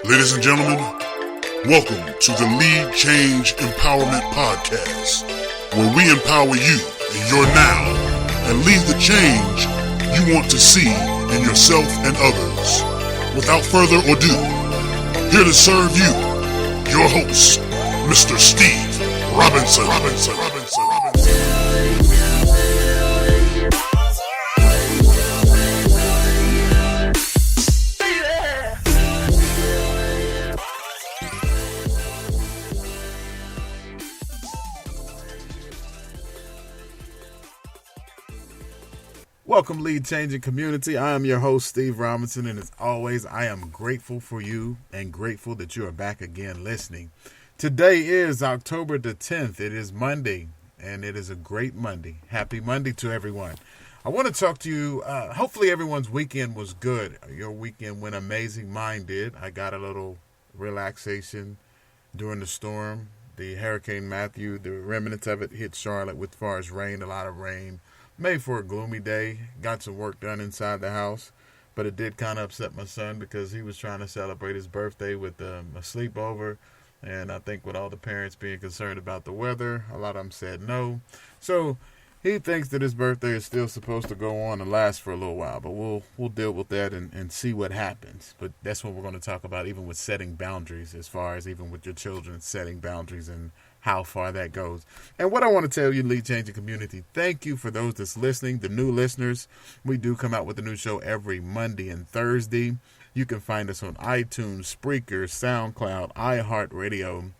Ladies and gentlemen, welcome to the Lead Change Empowerment Podcast, where we empower you in your now and lead the change you want to see in yourself and others. Without further ado, here to serve you, your host, Mr. Steve Robinson. Welcome, Lead Changing Community. I am your host, Steve Robinson, and as always, I am grateful for you and grateful that you are back again listening. Today is October the 10th. It is Monday, and it is a great Monday. Happy Monday to everyone. I want to talk to you. Hopefully, everyone's weekend was good. Your weekend went amazing. Mine did. I got a little relaxation during the storm. The Hurricane Matthew, the remnants of it hit Charlotte with far as rain, a lot of rain. Made for a gloomy day. Got some work done inside the house, but it did kind of upset my son because he was trying to celebrate his birthday with a sleepover, and I think with all the parents being concerned about the weather, a lot of them said no. So he thinks that his birthday is still supposed to go on and last for a little while, but we'll deal with that and see what happens. But that's what we're going to talk about, even with setting boundaries, as far as even with your children setting boundaries and how far that goes. And what I want to tell you, Lead Changing Community, thank you for those that's listening, the new listeners. We do come out with a new show every Monday and Thursday. You can find us on iTunes, Spreaker, SoundCloud, iHeartRadio,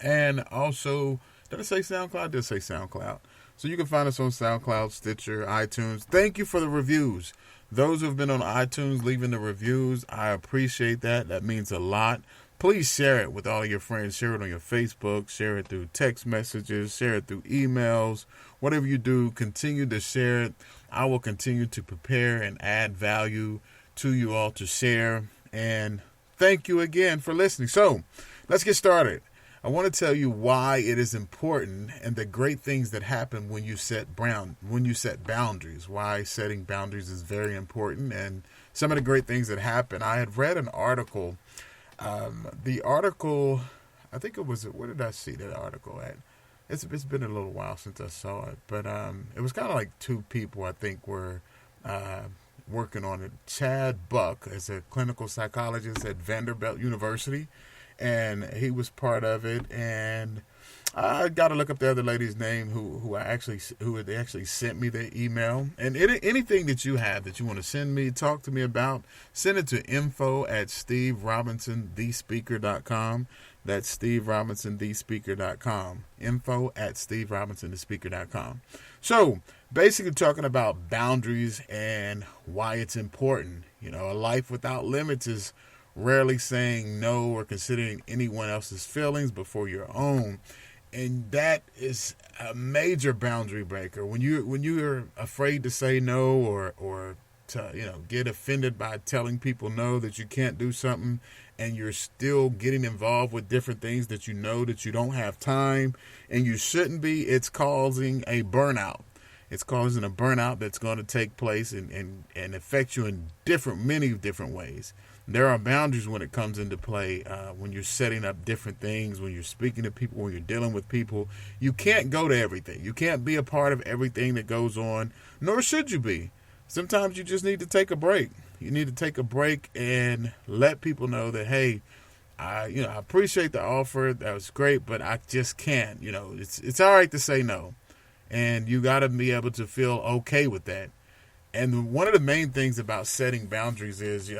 and also, did I say SoundCloud? I did say SoundCloud. So you can find us on SoundCloud, Stitcher, iTunes. Thank you for the reviews. Those who have been on iTunes leaving the reviews, I appreciate that. That means a lot. Please share it with all your friends. Share it on your Facebook. Share it through text messages. Share it through emails. Whatever you do, continue to share it. I will continue to prepare and add value to you all to share. And thank you again for listening. So let's get started. I want to tell you why it is important and the great things that happen when you set boundaries. Why setting boundaries is very important and some of the great things that happen. I had read an article. The article, I think it was, where did I see that article at? It's been a little while since I saw it, but it was kind of like two people I think were working on it. Chad Buck is a clinical psychologist at Vanderbilt University, and he was part of it. And I got to look up the other lady's name who had actually sent me the email. And anything that you have that you want to send me, talk to me about, send it to info@steverobinsonthespeaker.com. That's steverobinsonthespeaker.com. info@steverobinsonthespeaker.com. So basically talking about boundaries and why it's important. You know, a life without limits is rarely saying no or considering anyone else's feelings before your own. And that is a major boundary breaker. When you're afraid to say no or to get offended by telling people no, that you can't do something, and you're still getting involved with different things that you know that you don't have time and you shouldn't be, it's causing a burnout. It's causing a burnout that's going to take place and affect you in many different ways. There are boundaries when it comes into play, when you're setting up different things, when you're speaking to people, when you're dealing with people. You can't go to everything. You can't be a part of everything that goes on, nor should you be. Sometimes you just need to take a break. You need to take a break and let people know that, hey, I appreciate the offer. That was great, but I just can't. It's all right to say no. And you got to be able to feel okay with that. And one of the main things about setting boundaries is,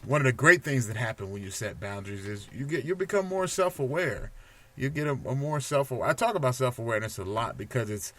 one of the great things that happen when you set boundaries is you become more self-aware. You get a more self-aware. I talk about self-awareness a lot because it's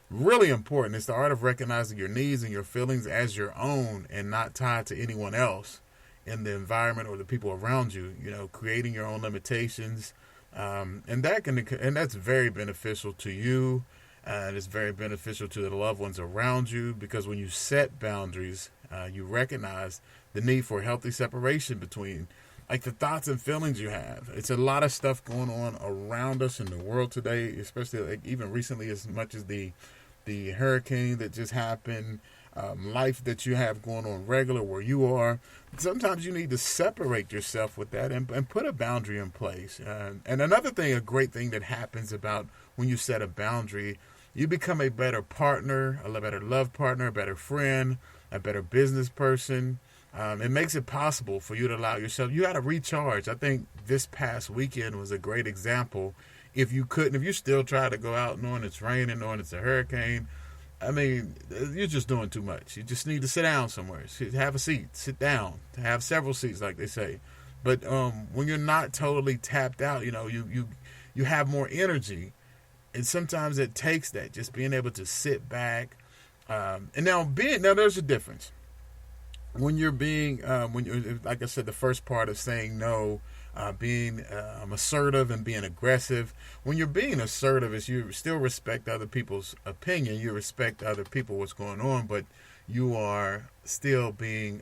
really important. It's the art of recognizing your needs and your feelings as your own and not tied to anyone else in the environment or the people around you. Creating your own limitations, and that's very beneficial to you. And it's very beneficial to the loved ones around you because when you set boundaries, you recognize the need for healthy separation between like the thoughts and feelings you have. It's a lot of stuff going on around us in the world today, especially like even recently as much as the hurricane that just happened. life that you have going on regular where you are. Sometimes you need to separate yourself with that and put a boundary in place. And another thing, a great thing that happens about when you set a boundary, you become a better partner, a better love partner, a better friend, a better business person. It makes it possible for you to allow yourself, you got to recharge. I think this past weekend was a great example. If you still try to go out knowing it's raining, knowing it's a hurricane, I mean, you're just doing too much. You just need to sit down somewhere. Have a seat. Sit down. Have several seats, like they say. But when you're not totally tapped out, you have more energy. And sometimes it takes that, just being able to sit back. And now there's a difference. When you're like I said, the first part of saying no, being assertive and being aggressive. When you're being assertive, is you still respect other people's opinion, you respect other people, what's going on, but you are still being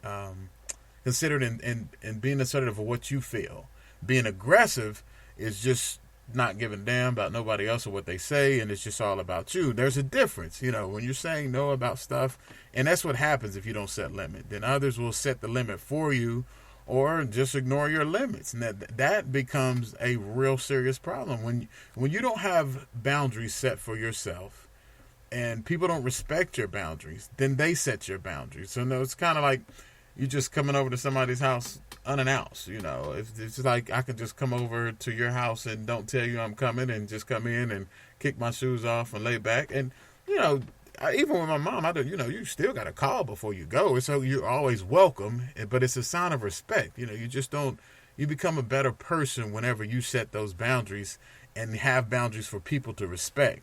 considered and being assertive of what you feel. Being aggressive is just not giving a damn about nobody else or what they say, and it's just all about you. There's a difference, when you're saying no about stuff, and that's what happens if you don't set limit. Then others will set the limit for you, or just ignore your limits, and that becomes a real serious problem when you don't have boundaries set for yourself, and people don't respect your boundaries. Then they set your boundaries. So no, it's kind of like you just coming over to somebody's house unannounced. It's like I could just come over to your house and don't tell you I'm coming, and just come in and kick my shoes off and lay back. And even with my mom, you still got to call before you go. So you're always welcome, but it's a sign of respect. You become a better person whenever you set those boundaries and have boundaries for people to respect.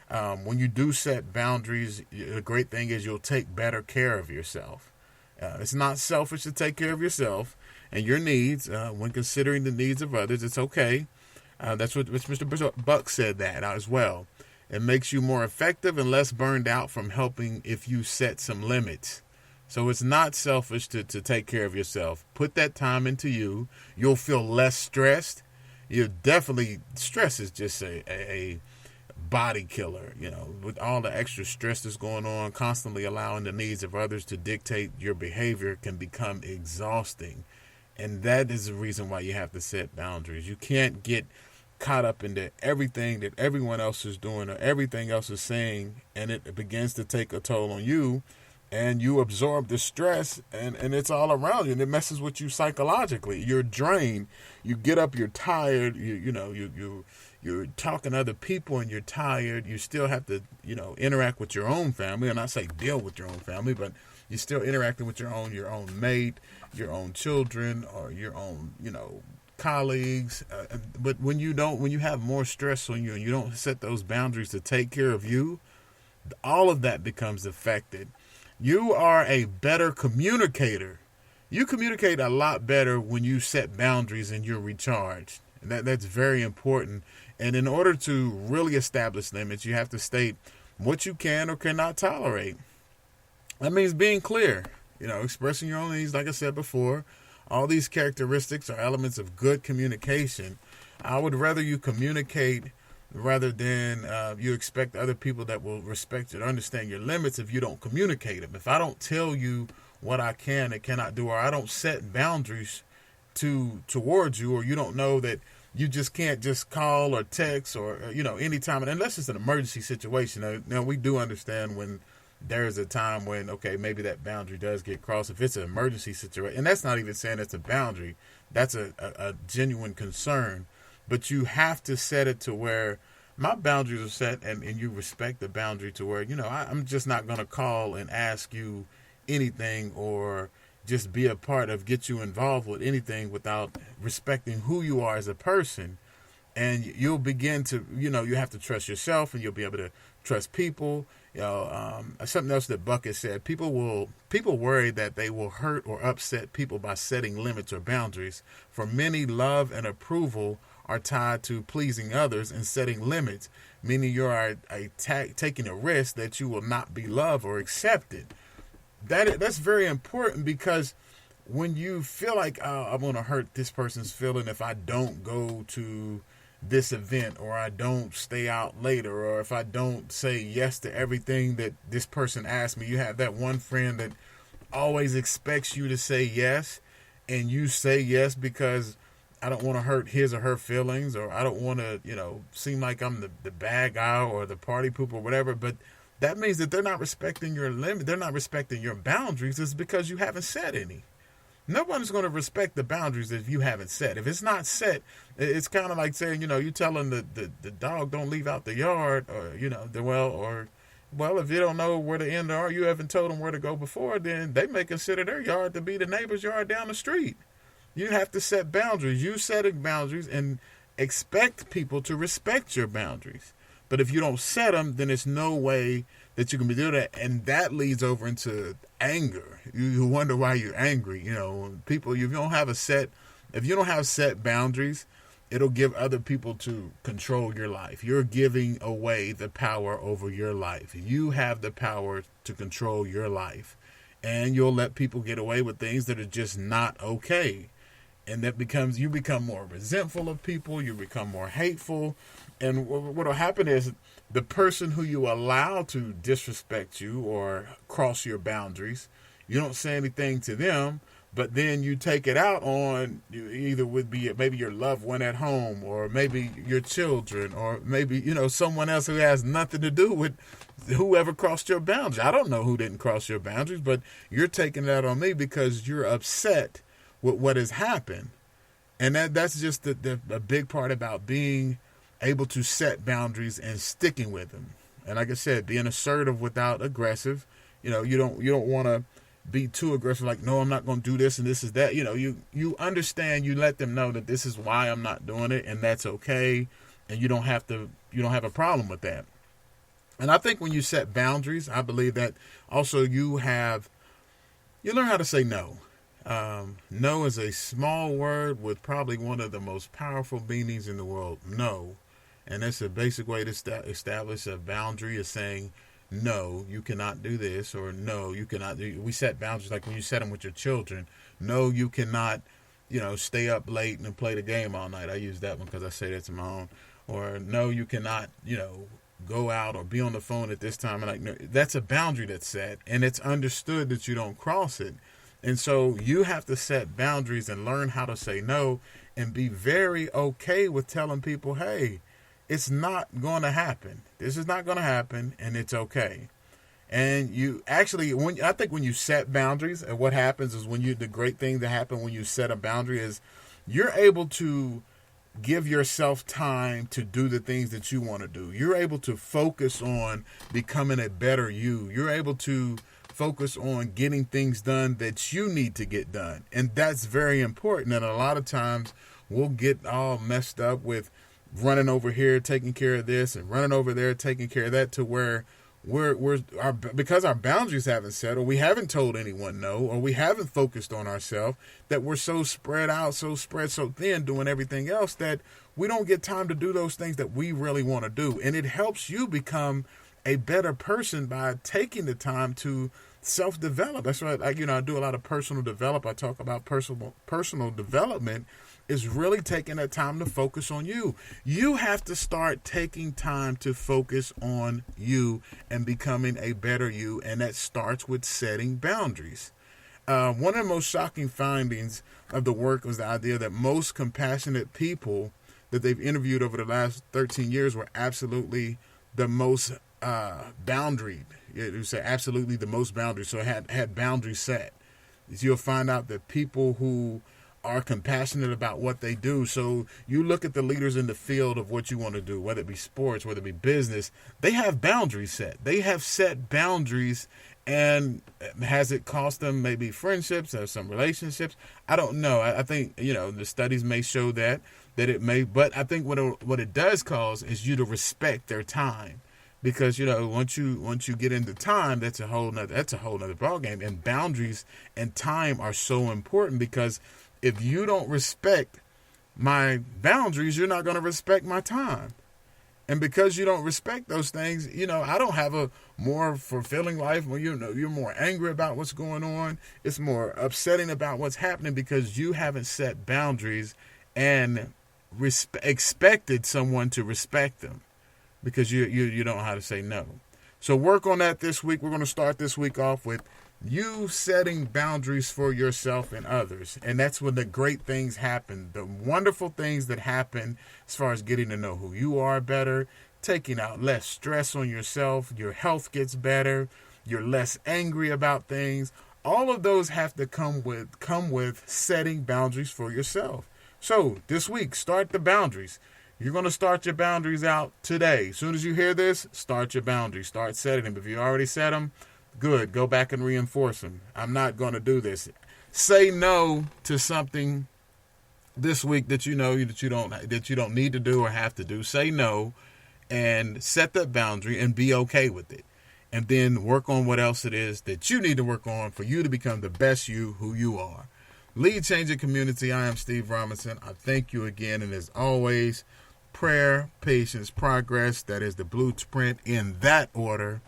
When you do set boundaries, the great thing is you'll take better care of yourself. It's not selfish to take care of yourself and your needs. When considering the needs of others, it's okay. That's what Mr. Buck said that as well. It makes you more effective and less burned out from helping if you set some limits. So it's not selfish to take care of yourself. Put that time into you. You'll feel less stressed. Stress is just a body killer, with all the extra stress that's going on, constantly allowing the needs of others to dictate your behavior can become exhausting. And that is the reason why you have to set boundaries. You can't get caught up into everything that everyone else is doing or everything else is saying, and it begins to take a toll on you, and you absorb the stress, and it's all around you, and it messes with you psychologically. You're drained. You get up, you're tired. You're talking to other people, and you're tired. You still have to interact with your own family, and I say deal with your own family, but you're still interacting with your own mate, your own children, or your own colleagues. But when you have more stress on you and you don't set those boundaries to take care of you, all of that becomes affected. You are a better communicator. You communicate a lot better when you set boundaries and you're recharged. And that's very important. And in order to really establish limits, you have to state what you can or cannot tolerate. That means being clear, expressing your own needs, like I said before. All these characteristics are elements of good communication. I would rather you communicate rather than you expect other people that will respect you to understand your limits if you don't communicate them. If I don't tell you what I can and cannot do, or I don't set boundaries towards you, or you don't know that you just can't just call or text or, anytime, unless it's an emergency situation. Now, we do understand when there's a time when, okay, maybe that boundary does get crossed. If it's an emergency situation, and that's not even saying it's a boundary, that's a genuine concern. But you have to set it to where my boundaries are set, and you respect the boundary to where, I'm just not going to call and ask you anything or just be a part of, get you involved with anything without respecting who you are as a person. And you'll begin to, you have to trust yourself, and you'll be able to trust people. Something else that Bucket said, people worry that they will hurt or upset people by setting limits or boundaries. For many, love and approval are tied to pleasing others, and setting limits, meaning you are taking a risk that you will not be loved or accepted. That's very important, because when you feel like, I'm going to hurt this person's feeling if I don't go to this event, or I don't stay out later, or if I don't say yes to everything that this person asks me. You have that one friend that always expects you to say yes, and you say yes because I don't want to hurt his or her feelings, or I don't want to, seem like I'm the bad guy or the party poop or whatever. But that means that they're not respecting your limit. They're not respecting your boundaries. It's because you haven't set any. Nobody's going to respect the boundaries if you haven't set. If it's not set, it's kind of like saying, you telling the dog don't leave out the yard, or, well, if you don't know where the end are, you haven't told them where to go before, then they may consider their yard to be the neighbor's yard down the street. You have to set boundaries. You setting boundaries and expect people to respect your boundaries. But if you don't set them, then there's no way that you can be doing that. And that leads over into anger. You wonder why you're angry. People, if you don't have set boundaries, it'll give other people to control your life. You're giving away the power over your life. You have the power to control your life. And you'll let people get away with things that are just not okay. And you become more resentful of people. You become more hateful. And what will happen is the person who you allow to disrespect you or cross your boundaries, you don't say anything to them, but then you take it out on either maybe your loved one at home, or maybe your children, or maybe, someone else who has nothing to do with whoever crossed your boundaries. I don't know who didn't cross your boundaries, but you're taking that on me because you're upset with what has happened. And that's just a big part about being able to set boundaries and sticking with them. And like I said, being assertive without aggressive. You don't want to be too aggressive, like, no, I'm not going to do this and this is that. You understand, you let them know that this is why I'm not doing it, and that's okay. And you don't have a problem with that. And I think when you set boundaries, I believe that also you learn how to say no. No is a small word with probably one of the most powerful meanings in the world. No. And that's a basic way to establish a boundary, is saying, no, you cannot do this, or no, you cannot do. We set boundaries like when you set them with your children. No, you cannot, stay up late and play the game all night. I use that one because I say that to my own. Or no, you cannot, go out or be on the phone at this time. And no, that's a boundary that's set, and it's understood that you don't cross it. And so you have to set boundaries and learn how to say no, and be very okay with telling people, hey, it's not going to happen. This is not going to happen, and it's okay. And you actually, I think when you set boundaries, and what happens is the great thing that happens when you set a boundary is you're able to give yourself time to do the things that you want to do. You're able to focus on becoming a better you. You're able to focus on getting things done that you need to get done. And that's very important. And a lot of times we'll get all messed up with running over here, taking care of this, and running over there, taking care of that, to where because our boundaries haven't set, or we haven't told anyone no, or we haven't focused on ourselves, that we're so spread out, so thin doing everything else, that we don't get time to do those things that we really want to do. And it helps you become a better person by taking the time to self-develop. That's why I do a lot of personal development. I talk about personal development is really taking that time to focus on you. You have to start taking time to focus on you and becoming a better you, and that starts with setting boundaries. One of the most shocking findings of the work was the idea that most compassionate people that they've interviewed over the last 13 years were absolutely the most boundaried. You say absolutely the most boundaries, so it had boundaries set. You'll find out that people who are compassionate about what they do. So you look at the leaders in the field of what you want to do, whether it be sports, whether it be business, they have boundaries set. They have set boundaries, and has it cost them maybe friendships or some relationships? I don't know. I think, the studies may show that it may, but I think what it does cause is you to respect their time. Because, once you get into time, that's a whole nother ballgame. And boundaries and time are so important, because if you don't respect my boundaries, you're not going to respect my time. And because you don't respect those things, I don't have a more fulfilling life when you're more angry about what's going on. It's more upsetting about what's happening because you haven't set boundaries and expected someone to respect them because you don't know how to say no. So work on that this week. We're going to start this week off with you setting boundaries for yourself and others. And that's when the great things happen, the wonderful things that happen as far as getting to know who you are better, taking out less stress on yourself, your health gets better, you're less angry about things. All of those have to come with setting boundaries for yourself. So this week, start the boundaries. You're going to start your boundaries out today. As soon as you hear this, start your boundaries. Start setting them. If you already set them, good. Go back and reinforce them. I'm not going to do this. Say no to something this week that you know that you don't need to do or have to do. Say no and set that boundary and be okay with it. And then work on what else it is that you need to work on for you to become the best you who you are. Lead Changing Community, I am Steve Robinson. I thank you again. And as always, prayer, patience, progress. That is the blueprint in that order.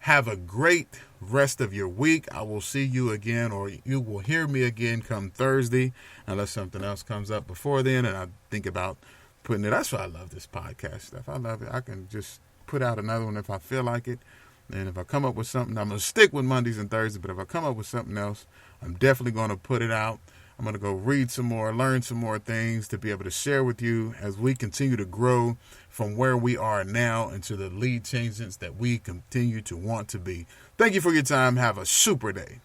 Have a great rest of your week. I will see you again, or you will hear me again come Thursday, unless something else comes up before then. And I think about putting it. That's why I love this podcast stuff. I love it. I can just put out another one if I feel like it. And if I come up with something, I'm going to stick with Mondays and Thursdays. But if I come up with something else, I'm definitely going to put it out. I'm going to go read some more, learn some more things to be able to share with you as we continue to grow from where we are now into the lead changes that we continue to want to be. Thank you for your time. Have a super day.